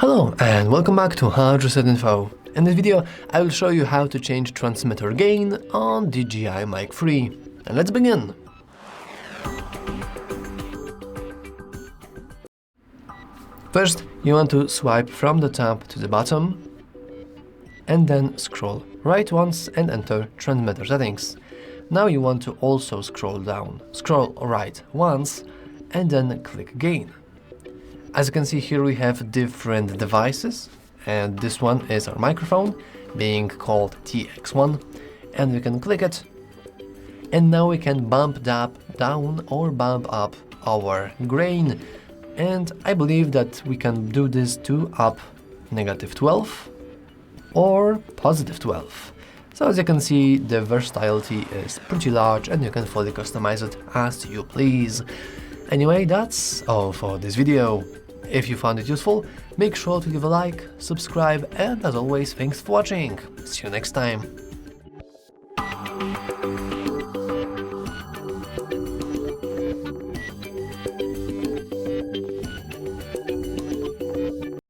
Hello and welcome back to HardReset.Info. In this video, I will show you how to change transmitter gain on DJI Mic 3. And let's begin! First, you want to swipe from the top to the bottom, and then scroll right once and enter transmitter settings. Now you want to also scroll down, scroll right once, and then click gain. As you can see here, we have different devices, and this one is our microphone, being called TX1, and we can click it, and now we can bump that down or bump up our gain, and I believe that we can do this to up -12 or +12. So as you can see, the versatility is pretty large and you can fully customize it as you please. Anyway, that's all for this video. If you found it useful, make sure to give a like, subscribe, and as always, thanks for watching. See you next time.